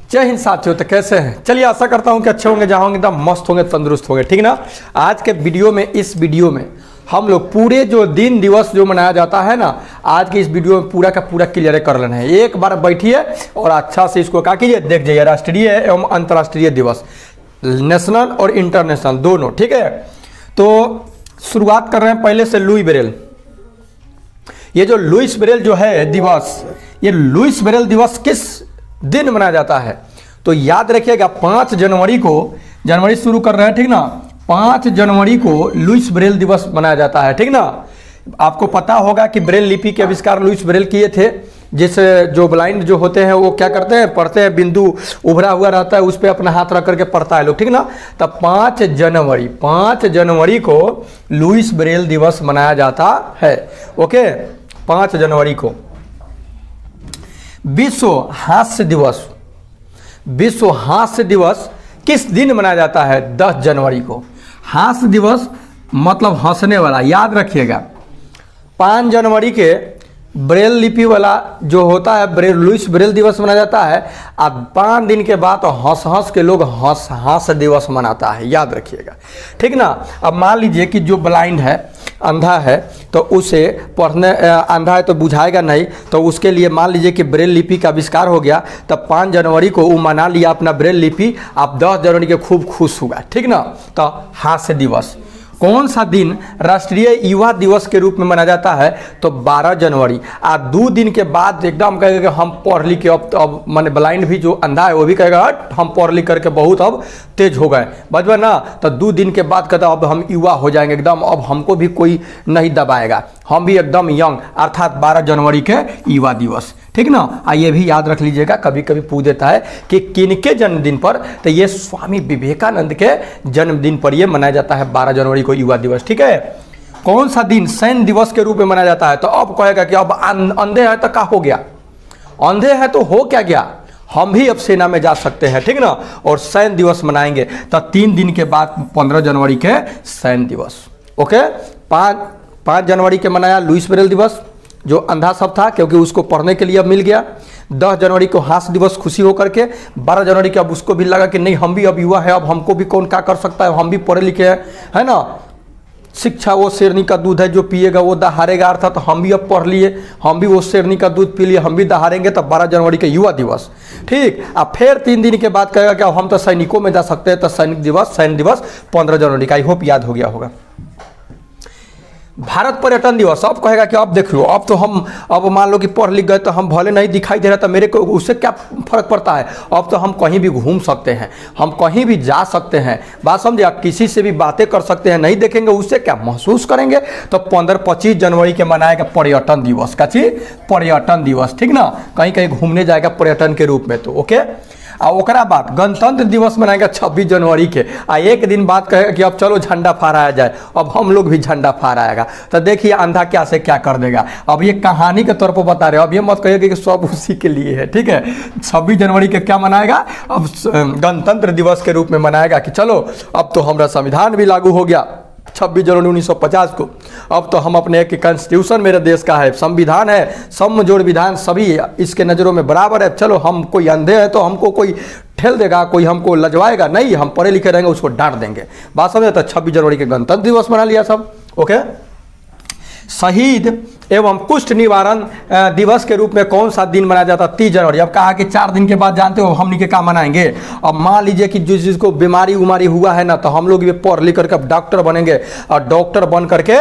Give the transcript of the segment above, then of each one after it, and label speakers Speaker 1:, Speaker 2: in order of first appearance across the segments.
Speaker 1: जय हिंद साथियों। तो कैसे हैं? चलिए आशा करता हूं कि अच्छे होंगे, जहाँ होंगे एकदम मस्त होंगे, तंदुरुस्त होंगे, ठीक ना। आज के वीडियो में, इस वीडियो में हम लोग पूरे जो दिन दिवस जो मनाया जाता है ना, आज की इस वीडियो में पूरा का पूरा क्लियर कर लेना है। एक बार बैठिए और अच्छा से इसको क्या कीजिए, देख जाइए। राष्ट्रीय एवं अंतर्राष्ट्रीय दिवस, नेशनल और इंटरनेशनल दोनों, ठीक है। तो शुरुआत कर रहे हैं पहले से लुई ब्रेल। ये जो लुइस ब्रेल जो है दिवस, ये लुइस ब्रेल दिवस किस दिन मनाया जाता है? तो याद रखिएगा 5 जनवरी को, जनवरी शुरू कर रहे हैं, ठीक ना। 5 जनवरी को लुइस ब्रेल दिवस मनाया जाता है, ठीक ना। आपको पता होगा कि ब्रेल लिपि के आविष्कार लुइस ब्रेल किए थे। जिस जो ब्लाइंड जो होते हैं वो क्या करते हैं, पढ़ते हैं, बिंदु उभरा हुआ रहता है, उस पर अपना हाथ रख करके पढ़ता है लोग, ठीक ना। तब 5 जनवरी को लुइस ब्रेल दिवस मनाया जाता है। ओके, 5 जनवरी को। विश्व हास्य दिवस, विश्व हास्य दिवस किस दिन मनाया जाता है? 10 जनवरी को। हास्य दिवस मतलब हंसने वाला, याद रखिएगा। 5 जनवरी के ब्रेल लिपि वाला जो होता है ब्रेल, लुइस ब्रेल दिवस मनाया जाता है। अब 5 दिन के बाद हंस हंस के लोग हास्य दिवस मनाता है, याद रखिएगा, ठीक ना। अब मान लीजिए कि जो ब्लाइंड है, अंधा है, तो उसे पढ़ने, अंधा है तो बुझाएगा नहीं, तो उसके लिए मान लीजिए कि ब्रेल लिपि का आविष्कार हो गया, तब 5 जनवरी को वो मना लिया अपना ब्रेल लिपि। आप 10 जनवरी के खूब खुश हुआ, ठीक ना। तो हास्य दिवस कौन सा दिन राष्ट्रीय युवा दिवस के रूप में मनाया जाता है? तो 12 जनवरी। आज 2 दिन के बाद एकदम कहेगा कि हम पढ़ लिख के अब माने ब्लाइंड भी जो अंधा है वो भी कहेगा हम पढ़ लिख करके बहुत अब तेज हो गए, बजबा ना। तो 2 दिन के बाद कहता अब हम युवा हो जाएंगे एकदम, अब हमको भी कोई नहीं दबाएगा, हम भी एकदम यंग, अर्थात 12 जनवरी के युवा दिवस, ठीक ना। ये भी याद रख लीजिएगा, कभी कभी पूछ देता है कि किनके जन्मदिन पर, तो ये स्वामी विवेकानंद के जन्मदिन पर ये मनाया जाता है 12 जनवरी को युवा दिवस, ठीक है। कौन सा दिन सैन्य दिवस के रूप में मनाया जाता है? तो अब कहेगा कि अब अंधे हैं तो क्या हो गया, अंधे हैं तो हो क्या गया, हम भी अब सेना में जा सकते हैं, ठीक ना। और सैन्य दिवस मनाएंगे तो 3 दिन के बाद 15 जनवरी के सैन्य दिवस। ओके, 5 जनवरी के मनाया लुइस ब्रेल दिवस, जो अंधा सब था, क्योंकि उसको पढ़ने के लिए अब मिल गया। 10 जनवरी को हास्य दिवस, खुशी होकर के। 12 जनवरी के अब उसको भी लगा कि नहीं, हम भी अब युवा है, अब हमको भी कौन क्या कर सकता है, हम भी पढ़े लिखे हैं, है ना। शिक्षा वो शेरनी का दूध है, जो पिएगा वो दहाड़ेगा, अर्थात तो हम भी अब पढ़ लिए, हम भी वो शेरनी का दूध पी लिए, हम भी दहाड़ेंगे। तब 12 जनवरी के युवा दिवस, ठीक। अब फिर 3 दिन के बाद कहेगा कि अब हम तो सैनिकों में जा सकते हैं, तो सैनिक दिवस, सैन्य दिवस 15 जनवरी का। आई होप याद हो गया होगा। भारत पर्यटन दिवस, अब कहेगा कि अब देखियो, अब तो हम, अब मान लो कि पढ़ लिख गए तो हम भले नहीं दिखाई दे रहा, तो मेरे को उससे क्या फर्क पड़ता है, अब तो हम कहीं भी घूम सकते हैं, हम कहीं भी जा सकते हैं, बात समझे। आप किसी से भी बातें कर सकते हैं, नहीं देखेंगे उससे क्या महसूस करेंगे। तो 15-25 जनवरी के मनाएगा पर्यटन दिवस, का चीज पर्यटन दिवस, ठीक ना। कहीं कहीं घूमने जाएगा पर्यटन के रूप में, तो ओके। और ओकरा बाद गणतंत्र दिवस मनाएगा 26 जनवरी के। एक दिन बाद कहेगा कि अब चलो झंडा फहराया जाए, अब हम लोग भी झंडा फहराएगा। तो देखिए अंधा क्या से क्या कर देगा। अब ये कहानी के तौर पर बता रहे हो, अब ये मत कहिए कि सब उसी के लिए है, ठीक है। 26 जनवरी के क्या मनाएगा? अब गणतंत्र दिवस के रूप में मनाएगा कि चलो अब तो हमारा संविधान भी लागू हो गया 26 जनवरी 1950 को। अब तो हम अपने एक कॉन्स्टिट्यूशन मेरे देश का है, संविधान है, समझोड़ विधान सभी इसके नज़रों में बराबर है। चलो हम कोई अंधे हैं तो हमको कोई ठेल देगा, कोई हमको लजवाएगा नहीं, हम पढ़े लिखे रहेंगे, उसको डांट देंगे। बात समझे। तो 26 जनवरी के गणतंत्र दिवस मना लिया सब, ओके। शहीद एवं कुष्ठ निवारण दिवस के रूप में कौन सा दिन मनाया जाता है? 30 जनवरी। अब कहा कि 4 दिन के बाद जानते हो हमनी के क्या मनाएंगे। अब मान लीजिए कि जिसको बीमारी उमारी हुआ है ना, तो हम लोग ये पढ़ लिख करके अब डॉक्टर बनेंगे, और डॉक्टर बन करके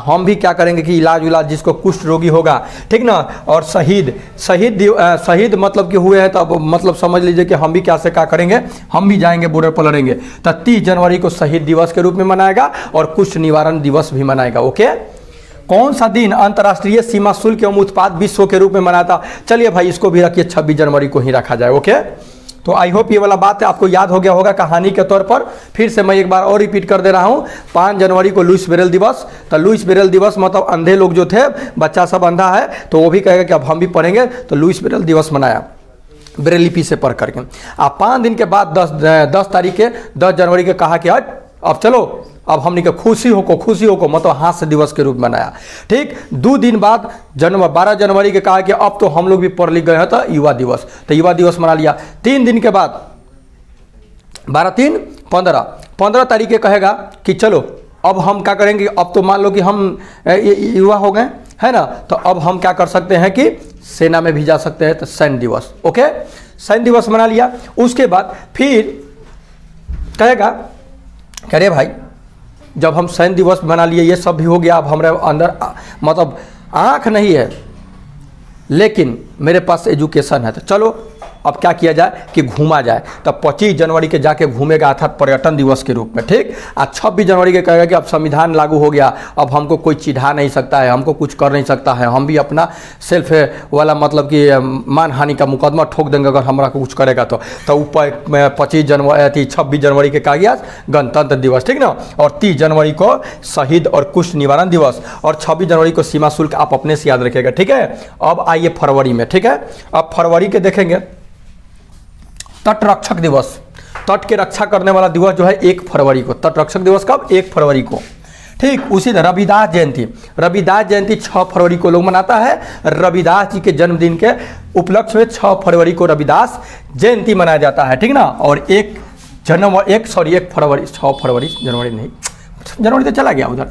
Speaker 1: हम भी क्या करेंगे कि इलाज उलाज जिसको कुष्ठ रोगी होगा, ठीक ना। और शहीद मतलब कि हुए हैं, तो अब मतलब समझ लीजिए कि हम भी क्या से क्या करेंगे, हम भी जाएंगे बॉर्डर पर लड़ेंगे। तो 30 जनवरी को शहीद दिवस के रूप में मनाएगा और कुष्ठ निवारण दिवस भी मनाएगा, ओके। कौन सा दिन अंतर्राष्ट्रीय सीमा शुल्क एवं उत्पाद विश्व के रूप में मनाता? चलिए भाई इसको भी रखिए, 26 जनवरी को ही रखा जाए, ओके। तो आई होप ये वाला बात है आपको याद हो गया होगा कहानी के तौर पर। फिर से मैं एक बार और रिपीट कर दे रहा हूँ। 5 जनवरी को लुइस ब्रेल दिवस। तो लुइस ब्रेल दिवस मतलब अंधे लोग जो थे, बच्चा सब अंधा है, तो वो भी कहेगा कि अब हम भी पढ़ेंगे, तो लुइस ब्रेल दिवस मनाया ब्रेल लिपि से पढ़ करके। आप 5 दिन के बाद 10 तारीख के 10 जनवरी के कहा कि अब चलो अब हमने के खुशी हो मतलब हास्य दिवस के रूप में मनाया। ठीक, 2 दिन बाद 12 जनवरी के कहा कि अब तो हम लोग भी पढ़ लिख गए हैं तो युवा दिवस, तो युवा दिवस मना लिया। 3 दिन के बाद 12 3 15 तारीख के कहेगा कि चलो अब हम क्या करेंगे, अब तो मान लो कि हम युवा हो गए है ना, तो अब हम क्या कर सकते हैं कि सेना में भी जा सकते हैं, तो सैन्य दिवस। ओके, सैन्य दिवस मना लिया। उसके बाद फिर कहेगा अरे भाई जब हम सैन्य दिवस मना लिए, ये सब भी हो गया, अब हमारे अंदर मतलब आँख नहीं है लेकिन मेरे पास एजुकेशन है, तो चलो अब क्या किया जाए कि घूमा जाए। तब 25 जनवरी के जाके घूमेगा, अर्थात पर्यटन दिवस के रूप में। ठीक, आज 26 जनवरी के कहेगा कि अब संविधान लागू हो गया, अब हमको कोई चिढ़ा नहीं सकता है, हमको कुछ कर नहीं सकता है, हम भी अपना सेल्फ वाला मतलब कि मानहानि का मुकदमा ठोक देंगे अगर हमारा कुछ करेगा तो। 26 जनवरी के कहा गणतंत्र दिवस, ठीक ना, और 30 जनवरी को शहीद और कुष्ठ निवारण दिवस, और 26 जनवरी को सीमा शुल्क आप अपने से याद रखिएगा। ठीक है, अब आइए फरवरी में। ठीक है, अब फरवरी के देखेंगे तट रक्षक दिवस, तट के रक्षा करने वाला दिवस जो है 1 फरवरी को। तट रक्षक दिवस कब? 1 फरवरी को। ठीक, उसी तरह रविदास जयंती, रविदास जयंती 6 फरवरी को लोग मनाता है। रविदास जी के जन्मदिन के उपलक्ष्य में 6 फरवरी को रविदास जयंती मनाया जाता है। ठीक ना, और 1 फरवरी 6 फरवरी जनवरी नहीं, जनवरी तो चला गया उधर।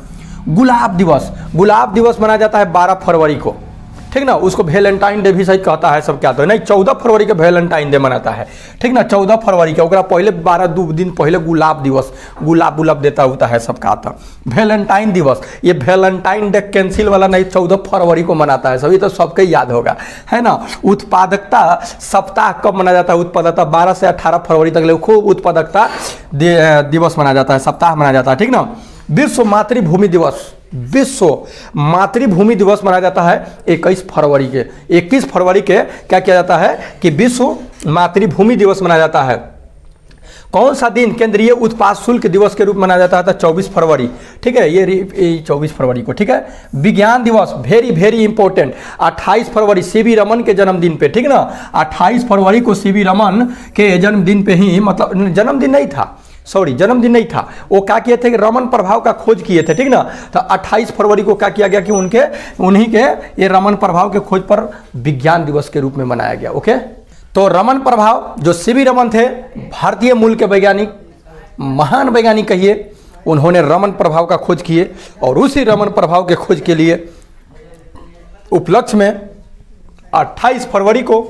Speaker 1: गुलाब दिवस, गुलाब दिवस मनाया जाता है 12 फरवरी को। ठीक ना, उसको वैलेंटाइन डे भी सही कहता है सब, क्या तो नहीं, 14 फरवरी के वैलेंटाइन डे मनाता है। ठीक ना, 14 फरवरी के, ओकरा पहले 2 दिन पहले गुलाब दिवस, गुलाब देता होता है सब का था। वैलेंटाइन दिवस, ये वैलेंटाइन डे कैंसिल वाला नहीं, 14 फरवरी को मनाता है सभी, तो सबके याद होगा है ना। उत्पादकता सप्ताह कब मनाया जाता है? उत्पादकता 12 से 18 फरवरी तक खूब उत्पादकता दिवस मनाया जाता है, सप्ताह मनाया जाता है। ठीक ना, विश्व मातृभूमि दिवस, विश्व मातृभूमि दिवस मनाया जाता है 21 फरवरी के। 21 फरवरी के क्या किया जाता है कि विश्व मातृभूमि दिवस मनाया जाता है। कौन सा दिन केंद्रीय उत्पाद शुल्क दिवस के रूप में मनाया जाता है? 24 फरवरी। ठीक है, ये 24 फरवरी को। ठीक है, विज्ञान दिवस वेरी इंपॉर्टेंट, 28 फरवरी सीवी रमन के जन्मदिन पे। ठीक ना, 28 फरवरी को सीवी रमन के जन्मदिन पे ही, मतलब जन्मदिन नहीं था, सॉरी जन्मदिन नहीं था, वो क्या किए थे कि रमन प्रभाव का खोज किए थे। ठीक ना, तो 28 फरवरी को क्या किया गया कि उन्हीं के ये रमन प्रभाव के खोज पर विज्ञान दिवस के रूप में मनाया गया। ओके, तो रमन प्रभाव जो सीवी रमन थे, भारतीय मूल के वैज्ञानिक, महान वैज्ञानिक कहिए, उन्होंने रमन प्रभाव का खोज किए, और उसी रमन प्रभाव के खोज के लिए उपलक्ष्य में 28 फरवरी को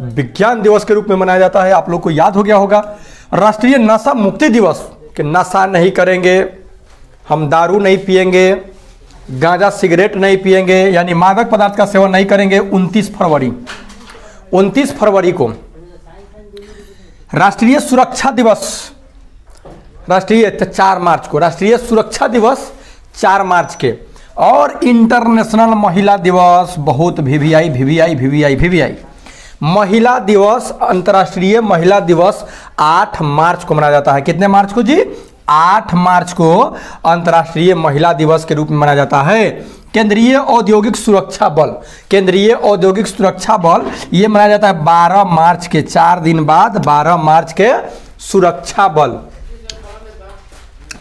Speaker 1: विज्ञान दिवस के रूप में मनाया जाता है। आप लोग को याद हो गया होगा। राष्ट्रीय नशा मुक्ति दिवस, कि नशा नहीं करेंगे, हम दारू नहीं पिएंगे, गांजा सिगरेट नहीं पिएंगे, यानी मादक पदार्थ का सेवन नहीं करेंगे। 29 फरवरी को राष्ट्रीय सुरक्षा दिवस, राष्ट्रीय 4 मार्च को राष्ट्रीय सुरक्षा दिवस 4 मार्च के। और इंटरनेशनल महिला दिवस, बहुत वीवीआई महिला दिवस, अंतर्राष्ट्रीय महिला दिवस 8 मार्च को मनाया जाता है। कितने मार्च को जी? 8 मार्च को अंतर्राष्ट्रीय महिला दिवस के रूप में मनाया जाता है। केंद्रीय औद्योगिक सुरक्षा बल, केंद्रीय औद्योगिक सुरक्षा बल ये मनाया जाता है 12 मार्च के, 4 दिन बाद 12 मार्च के सुरक्षा बल।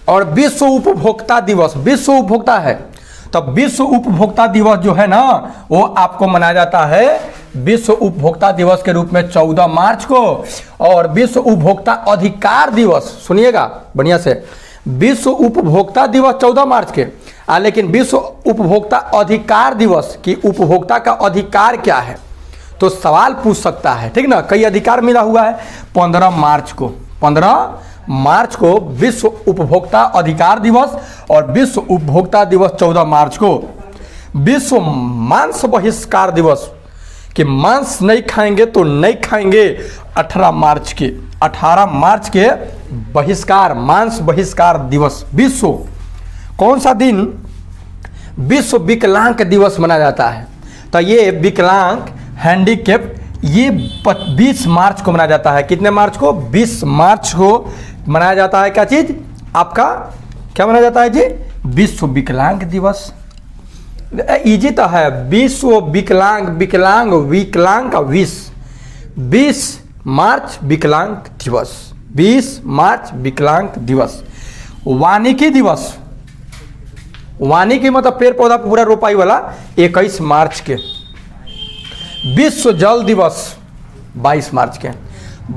Speaker 1: और विश्व उपभोक्ता दिवस, विश्व उपभोक्ता है, तो विश्व उपभोक्ता दिवस जो है ना, वो आपको मनाया जाता है विश्व उपभोक्ता दिवस के रूप में 14 मार्च को। और विश्व उपभोक्ता अधिकार दिवस, सुनिएगा बढ़िया से, विश्व उपभोक्ता दिवस 14 मार्च के, लेकिन विश्व उपभोक्ता अधिकार दिवस की उपभोक्ता का अधिकार क्या है, तो सवाल पूछ सकता है। ठीक ना, कई अधिकार मिला हुआ है। 15 मार्च को विश्व उपभोक्ता अधिकार दिवस, और विश्व उपभोक्ता दिवस 14 मार्च को। विश्व मांस बहिष्कार दिवस, कि मांस नहीं खाएंगे तो नहीं खाएंगे, 18 मार्च के बहिष्कार, मांस बहिष्कार दिवस। विश्व कौन सा दिन? विश्व विकलांग दिवस मनाया जाता है। तो ये विकलांग हैंडीकैप ये 20 मार्च को मनाया जाता है। कितने मार्च को? 20 मार्च को मनाया जाता है। क्या चीज आपका क्या मनाया जाता है जी? विश्व विकलांग दिवस। इजी तो है, विश्व विकलांग, विकलांग का 20 मार्च विकलांग दिवस, 20 मार्च विकलांग दिवस। वानिकी दिवस, वानिकी मतलब पेड़ पौधा पूरा रोपाई वाला, 21 मार्च के। विश्व जल दिवस 22 मार्च के।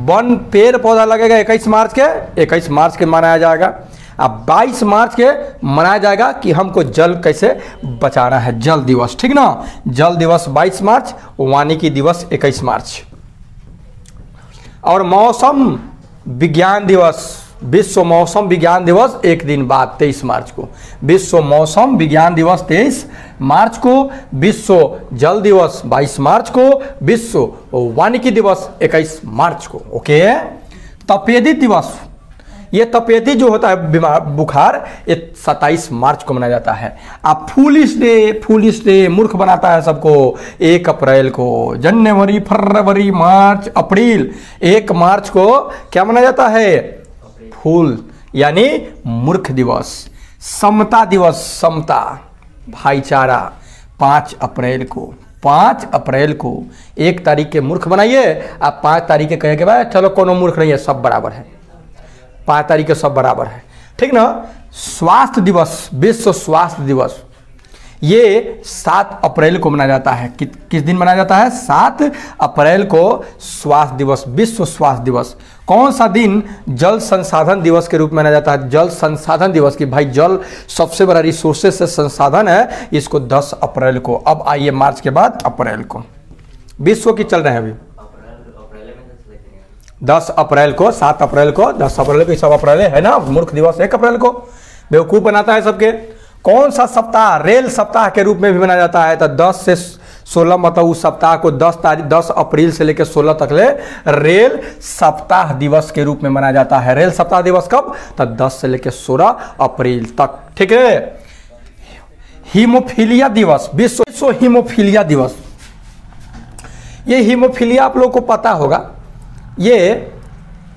Speaker 1: वन पेड़ पौधा लगेगा 21 मार्च के, 21 मार्च के मनाया जाएगा। अब 22 मार्च के मनाया जाएगा कि हमको जल कैसे बचाना है, जल दिवस, ठीक ना। जल दिवस 22 मार्च, वानिकी दिवस 21 मार्च। और मौसम विज्ञान दिवस, विश्व मौसम विज्ञान दिवस एक दिन बाद 23 मार्च को। विश्व मौसम विज्ञान दिवस 23 मार्च को, विश्व जल दिवस 22 मार्च को, विश्व वानिकी दिवस 21 मार्च को। ओके। तपेदिक दिवस, ये तपेदिक जो होता है बीमार बुखार, ये 27 मार्च को मनाया जाता है। अब फूलिश डे मूर्ख बनाता है सबको 1 अप्रैल को। जनवरी, फरवरी, मार्च, अप्रैल, 1 मार्च को क्या मनाया जाता है? फूल यानी मूर्ख दिवस। समता दिवस, समता भाईचारा 5 अप्रैल को। 5 अप्रैल को 1 तारीख के मूर्ख बनाइए, आप 5 तारीख के कहे के बाद चलो कोनो मूर्ख नहीं है, सब बराबर है, 5 तारीख के सब बराबर है, ठीक ना। स्वास्थ्य दिवस, विश्व स्वास्थ्य दिवस, ये 7 अप्रैल को मनाया जाता है। किस दिन मनाया जाता है? 7 अप्रैल को स्वास्थ्य दिवस, विश्व स्वास्थ्य दिवस। कौन सा दिन? जल संसाधन दिवस के रूप में मनाया जाता है। जल संसाधन दिवस की भाई जल सबसे बड़ा रिसोर्सेज से संसाधन है, इसको 10 अप्रैल को। अब आइए मार्च के बाद अप्रैल को, विश्व की चल रहे हैं अभी 10 अप्रैल को, 7 अप्रैल को, 10 अप्रैल को, सब अप्रैल है ना। मूर्ख दिवस 1 अप्रैल को, बेवकूफ़ बनाता है सबके। कौन सा सप्ताह? रेल सप्ताह के रूप में भी मनाया जाता है। तो 10 से 16 मतलब उस सप्ताह को 10 अप्रैल से लेकर 16 तक ले रेल सप्ताह दिवस के रूप में मनाया जाता है। रेल सप्ताह दिवस कब? तो 10 से लेकर 16 अप्रैल तक, ठीक है। हीमोफीलिया दिवस, विश्व हीमोफीलिया दिवस। ये हीमोफीलिया आप लोग को पता होगा, ये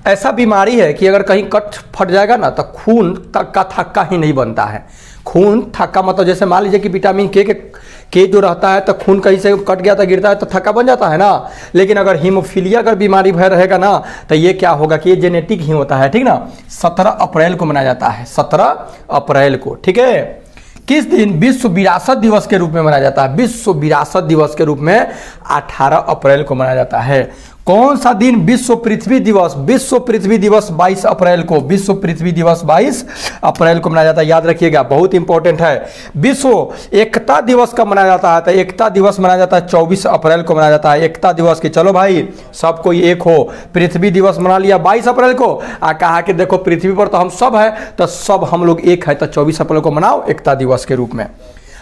Speaker 1: ऐसा बीमारी है कि अगर कहीं कट फट जाएगा ना तो खून तक का थक्का ही नहीं बनता है। खून थक्का मतलब जैसे मान लीजिए कि विटामिन के जो रहता है तो खून कहीं से कट गया तो गिरता है तो थक्का बन जाता है ना। लेकिन अगर हीमोफीलिया अगर बीमारी भय रहेगा ना तो ये क्या होगा कि ये जेनेटिक ही होता है, ठीक ना। 17 अप्रैल को मनाया जाता है, 17 अप्रैल को, ठीक है। किस दिन? विश्व विरासत दिवस के रूप में मनाया जाता है। विश्व विरासत दिवस के रूप में 18 अप्रैल को मनाया जाता है। कौन सा दिन? विश्व पृथ्वी दिवस, विश्व पृथ्वी दिवस 22 अप्रैल को। विश्व पृथ्वी दिवस 22 अप्रैल को मनाया जाता है, याद रखिएगा, बहुत इंपॉर्टेंट है। विश्व एकता दिवस कब मनाया जाता है? तो एकता दिवस मनाया जाता है 24 अप्रैल को मनाया जाता है। एकता दिवस की चलो भाई सब कोई एक हो। पृथ्वी दिवस मना लिया 22 अप्रैल को, कहा कि देखो पृथ्वी पर तो हम सब है, तो सब हम लोग एक है, तो 24 अप्रैल को मनाओ एकता दिवस के रूप में।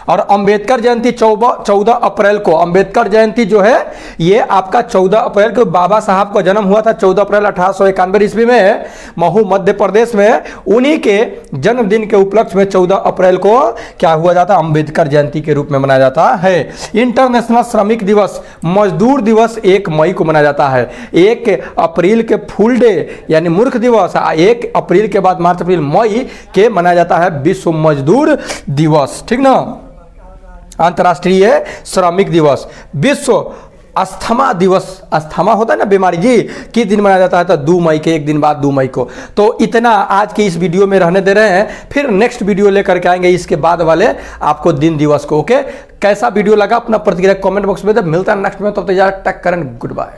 Speaker 1: और अंबेडकर जयंती 14 अप्रैल को। अंबेडकर जयंती जो है ये आपका 14 अप्रैल को, बाबा साहब का जन्म हुआ था 14 अप्रैल 1891 ईस्वी में महू मध्य प्रदेश में। उन्हीं के जन्मदिन के उपलक्ष्य में 14 अप्रैल को क्या हुआ जाता है? अंबेडकर जयंती के रूप में मनाया जाता है। इंटरनेशनल श्रमिक दिवस, मजदूर दिवस 1 मई को मनाया जाता है। 1 अप्रैल के फूल डे यानी मूर्ख दिवस, 1 अप्रैल के बाद मार्च अप्रैल मई के मनाया जाता है विश्व मजदूर दिवस, ठीक ना। अंतर्राष्ट्रीय श्रमिक दिवस। विश्व अस्थमा दिवस, अस्थमा होता है ना बीमारी जी, किस दिन मनाया जाता है? तो 2 मई के, एक दिन बाद 2 मई को। तो इतना आज के इस वीडियो में रहने दे रहे हैं, फिर नेक्स्ट वीडियो लेकर के आएंगे इसके बाद वाले आपको दिन दिवस को। ओके, कैसा वीडियो लगा अपना प्रतिक्रिया कमेंट बॉक्स में, मिलता है नेक्स्ट में, तब तक टेक करें, गुड बाय।